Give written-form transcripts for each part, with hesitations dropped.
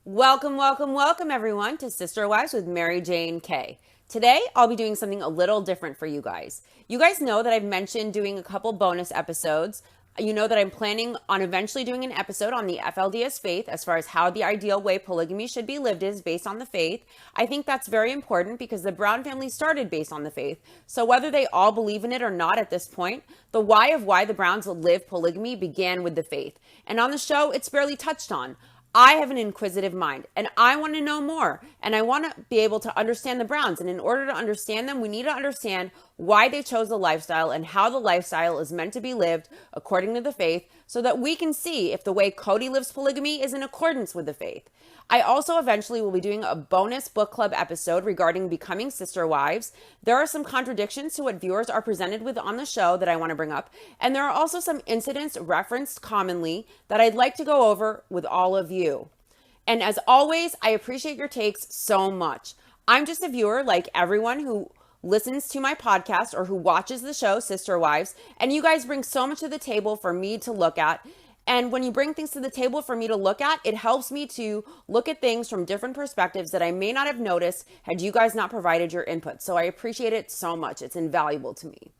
Welcome, welcome, welcome everyone to Sister Wives with Meri, Jane, Caille. Today, I'll be doing something a little different for you guys. You guys know that I've mentioned doing a couple bonus episodes. You know that I'm planning on eventually doing an episode on the FLDS faith as far as how the ideal way polygamy should be lived is based on the faith. I think that's very important because the Brown family started based on the faith. So whether they all believe in it or not at this point, the why of why the Browns live polygamy began with the faith. And on the show, it's barely touched on. I have an inquisitive mind and I want to know more and I want to be able to understand the Browns. And in order to understand them, we need to understand why they chose the lifestyle and how the lifestyle is meant to be lived according to the faith so that we can see if the way Kody lives polygamy is in accordance with the faith. I also eventually will be doing a bonus book club episode regarding becoming sister wives. There are some contradictions to what viewers are presented with on the show that I want to bring up. And there are also some incidents referenced commonly that I'd like to go over with all of you. And as always, I appreciate your takes so much. I'm just a viewer like everyone who listens to my podcast or who watches the show Sister Wives, and you guys bring so much to the table for me to look at. And when you bring things to the table for me to look at, it helps me to look at things from different perspectives that I may not have noticed had you guys not provided your input. So I appreciate it so much. It's invaluable to me.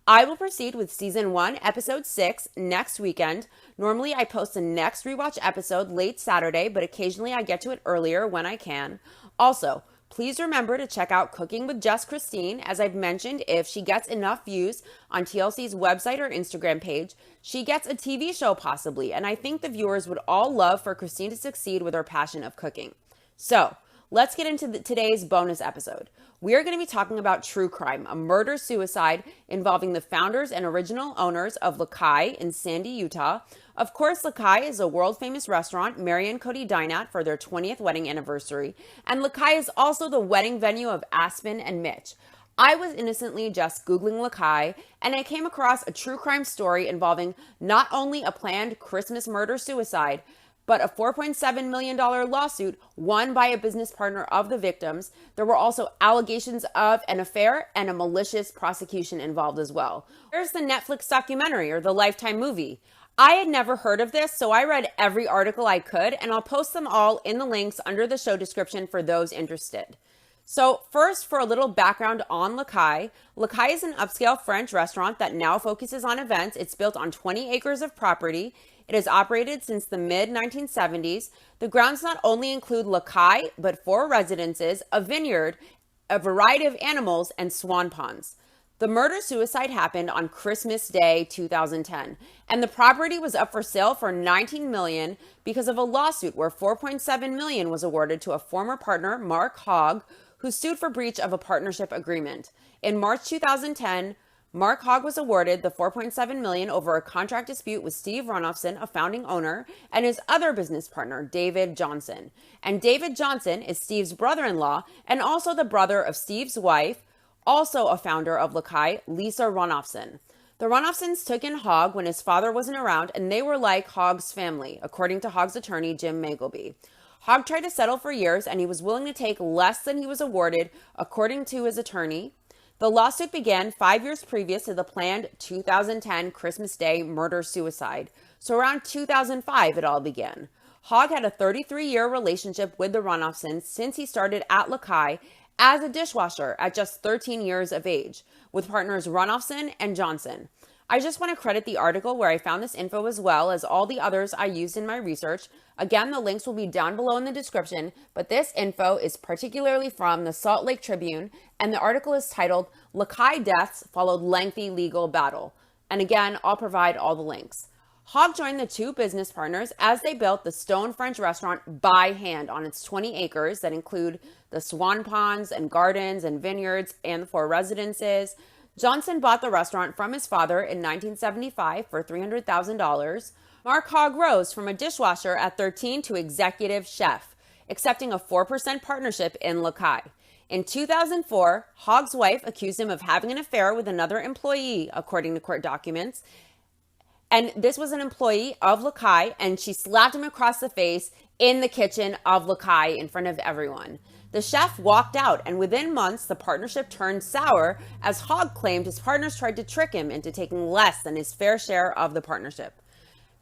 I will proceed with season 1, episode 6 next weekend. Normally I post the next rewatch episode late Saturday, but occasionally I get to it earlier when I can. Also, please remember to check out Cooking with Just Christine. As I've mentioned, if she gets enough views on TLC's website or Instagram page, she gets a TV show possibly. And I think the viewers would all love for Christine to succeed with her passion of cooking. So let's get into today's bonus episode. We are going to be talking about true crime, a murder-suicide involving the founders and original owners of Caille in Sandy, Utah. Of course, Caille is a world-famous restaurant Meri and Kody dine at for their 20th wedding anniversary. And Caille is also the wedding venue of Aspyn and Mitch. I was innocently just Googling Caille, and I came across a true crime story involving not only a planned Christmas murder-suicide, but a $4.7 million lawsuit won by a business partner of the victims. There were also allegations of an affair and a malicious prosecution involved as well. There's the Netflix documentary or the Lifetime movie. I had never heard of this, so I read every article I could, and I'll post them all in the links under the show description for those interested. So first, for a little background on Caille. Caille is an upscale French restaurant that now focuses on events. It's built on 20 acres of property. It has operated since the mid-1970s. The grounds not only include Caille, but 4 residences, a vineyard, a variety of animals, and swan ponds. The murder-suicide happened on Christmas Day 2010, and the property was up for sale for $19 million because of a lawsuit where $4.7 million was awarded to a former partner, Mark Hogg, who sued for breach of a partnership agreement. In March 2010, Mark Hogg was awarded the $4.7 million over a contract dispute with Steve Ronofson, a founding owner, and his other business partner, David Johnson. And David Johnson is Steve's brother-in-law and also the brother of Steve's wife, also a founder of Caille, Lisa Ronofson. The Ronofsons took in Hogg when his father wasn't around, and they were like Hogg's family, according to Hogg's attorney, Jim Magleby. Hogg tried to settle for years, and he was willing to take less than he was awarded, according to his attorney. The lawsuit began 5 years previous to the planned 2010 Christmas Day murder-suicide. So around 2005, it all began. Hogg had a 33-year relationship with the Ronofsons since he started at Caille as a dishwasher at just 13 years of age, with partners Ronofson and Johnson. I just want to credit the article where I found this info as well as all the others I used in my research. Again, the links will be down below in the description, but this info is particularly from the Salt Lake Tribune, and the article is titled, Caille Deaths Followed Lengthy Legal Battle. And again, I'll provide all the links. Hogg joined the 2 business partners as they built the Stone French restaurant by hand on its 20 acres that include the swan ponds and gardens and vineyards and the 4 residences. Johnson bought the restaurant from his father in 1975 for $300,000. Mark Hogg rose from a dishwasher at 13 to executive chef, accepting a 4% partnership in Caille. In 2004, Hogg's wife accused him of having an affair with another employee, according to court documents. And this was an employee of Caille, and she slapped him across the face in the kitchen of Caille in front of everyone. The chef walked out, and within months, the partnership turned sour as Hogg claimed his partners tried to trick him into taking less than his fair share of the partnership.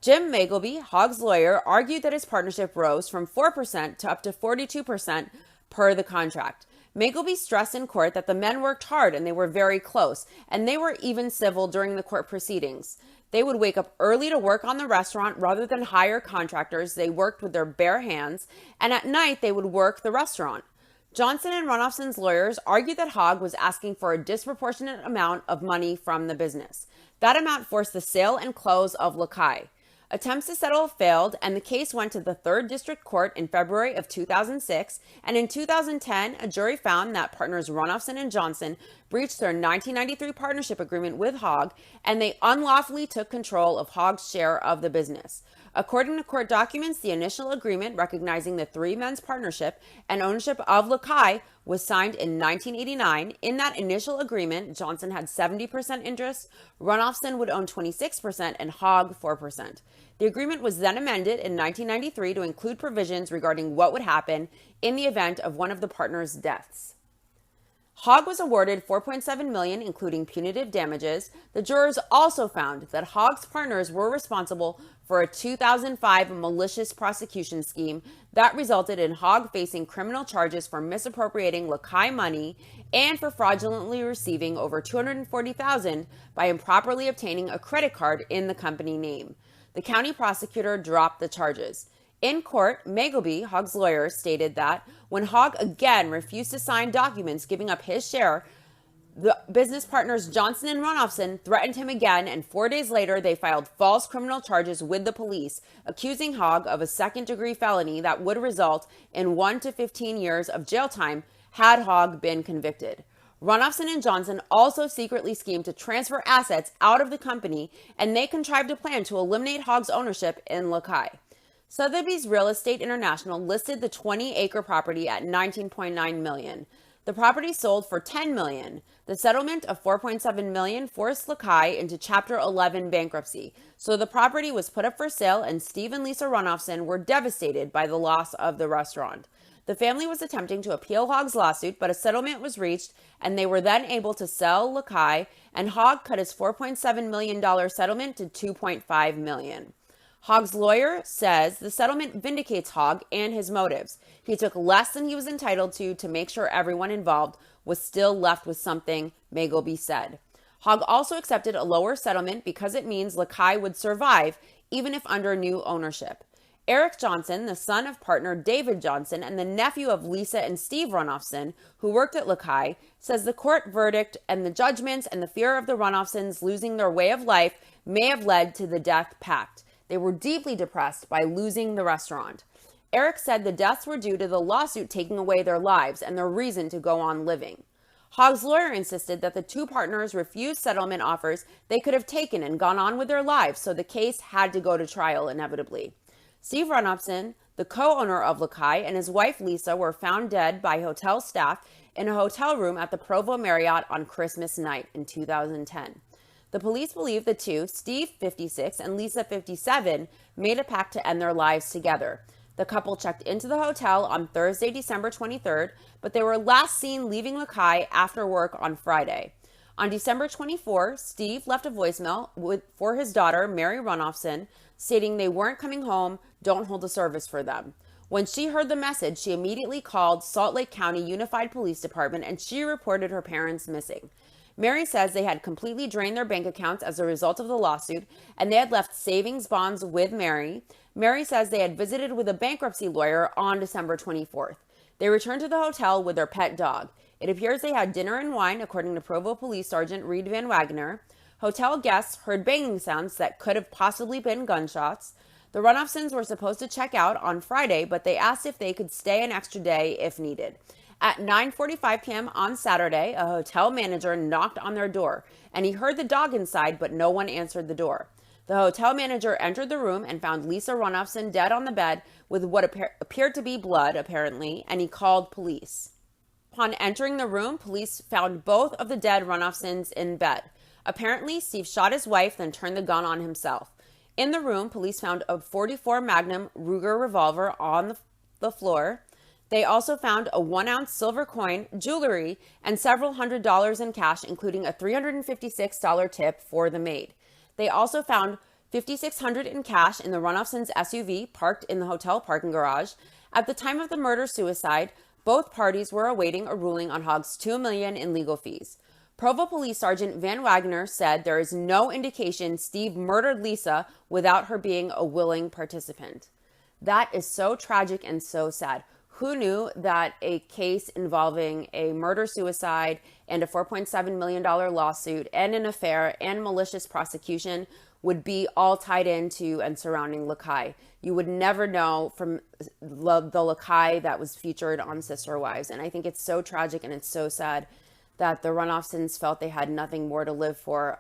Jim Magleby, Hogg's lawyer, argued that his partnership rose from 4% to up to 42% per the contract. Magleby stressed in court that the men worked hard and they were very close, and they were even civil during the court proceedings. They would wake up early to work on the restaurant rather than hire contractors. They worked with their bare hands, and at night they would work the restaurant. Johnson and Ronofson's lawyers argued that Hogg was asking for a disproportionate amount of money from the business. That amount forced the sale and close of Caille. Attempts to settle failed, and the case went to the 3rd District Court in February of 2006, and in 2010, a jury found that partners Ronofson and Johnson breached their 1993 partnership agreement with Hogg, and they unlawfully took control of Hogg's share of the business. According to court documents, the initial agreement recognizing the three men's partnership and ownership of Caille was signed in 1989. In that initial agreement, Johnson had 70% interest, Ronofson would own 26%, and Hogg 4%. The agreement was then amended in 1993 to include provisions regarding what would happen in the event of one of the partners' deaths. Hogg was awarded $4.7 million, including punitive damages. The jurors also found that Hogg's partners were responsible for a 2005 malicious prosecution scheme that resulted in Hogg facing criminal charges for misappropriating Caille money and for fraudulently receiving over $240,000 by improperly obtaining a credit card in the company name. The county prosecutor dropped the charges. In court, Magleby, Hogg's lawyer, stated that when Hogg again refused to sign documents giving up his share, the business partners Johnson and Ronofson threatened him again, and 4 days later they filed false criminal charges with the police, accusing Hogg of a second-degree felony that would result in 1 to 15 years of jail time had Hogg been convicted. Ronofson and Johnson also secretly schemed to transfer assets out of the company, and they contrived a plan to eliminate Hogg's ownership in Caille. Sotheby's Real Estate International listed the 20-acre property at $19.9 million. The property sold for $10 million. The settlement of $4.7 million forced Caille into Chapter 11 bankruptcy, so the property was put up for sale, and Steve and Lisa Ronofson were devastated by the loss of the restaurant. The family was attempting to appeal Hogg's lawsuit, but a settlement was reached, and they were then able to sell Caille, and Hogg cut his $4.7 million settlement to $2.5 million. Hogg's lawyer says the settlement vindicates Hogg and his motives. He took less than he was entitled to make sure everyone involved was still left with something, Magleby said. Hogg also accepted a lower settlement because it means Caille would survive even if under new ownership. Eric Johnson, the son of partner David Johnson and the nephew of Lisa and Steve Ronofson, who worked at Caille, says the court verdict and the judgments and the fear of the Ronofsons losing their way of life may have led to the death pact. They were deeply depressed by losing the restaurant. Eric said the deaths were due to the lawsuit taking away their lives and their reason to go on living. Hogg's lawyer insisted that the two partners refused settlement offers they could have taken and gone on with their lives, so the case had to go to trial inevitably. Steve Ronofson, the co-owner of Caille, and his wife Lisa were found dead by hotel staff in a hotel room at the Provo Marriott on Christmas night in 2010. The police believe the two, Steve, 56, and Lisa, 57, made a pact to end their lives together. The couple checked into the hotel on Thursday, December 23rd, but they were last seen leaving Caille after work on Friday. On December 24, Steve left a voicemail for his daughter, Meri Ronofson, stating they weren't coming home, don't hold a service for them. When she heard the message, she immediately called Salt Lake County Unified Police Department, and she reported her parents missing. Meri says they had completely drained their bank accounts as a result of the lawsuit, and they had left savings bonds with Meri. Meri says they had visited with a bankruptcy lawyer on December 24th. They returned to the hotel with their pet dog. It appears they had dinner and wine, according to Provo Police Sergeant Reed Van Wagner. Hotel guests heard banging sounds that could have possibly been gunshots. The Ronofsons were supposed to check out on Friday, but they asked if they could stay an extra day if needed. At 9:45 p.m. on Saturday, a hotel manager knocked on their door, and he heard the dog inside, but no one answered the door. The hotel manager entered the room and found Lisa Ronofson dead on the bed with what appeared to be blood, apparently, and he called police. Upon entering the room, police found both of the dead Ronofsons in bed. Apparently, Steve shot his wife, then turned the gun on himself. In the room, police found a .44 Magnum Ruger revolver on the floor. They also found a 1-ounce silver coin, jewelry, and several $100s in cash, including a $356 tip for the maid. They also found $5,600 in cash in the Runoffson's SUV parked in the hotel parking garage. At the time of the murder-suicide, both parties were awaiting a ruling on Hogg's $2 million in legal fees. Provo Police Sergeant Van Wagner said there is no indication Steve murdered Lisa without her being a willing participant. That is so tragic and so sad. Who knew that a case involving a murder-suicide and a $4.7 million lawsuit and an affair and malicious prosecution would be all tied into and surrounding Caille? You would never know from the Caille that was featured on Sister Wives. And I think it's so tragic and it's so sad that the Runoffsons felt they had nothing more to live for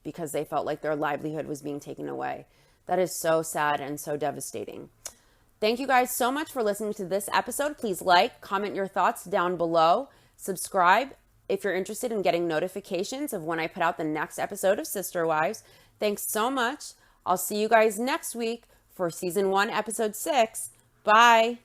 because they felt like their livelihood was being taken away. That is so sad and so devastating. Thank you guys so much for listening to this episode. Please like, comment your thoughts down below. Subscribe if you're interested in getting notifications of when I put out the next episode of Sister Wives. Thanks so much. I'll see you guys next week for season 1, episode 6. Bye.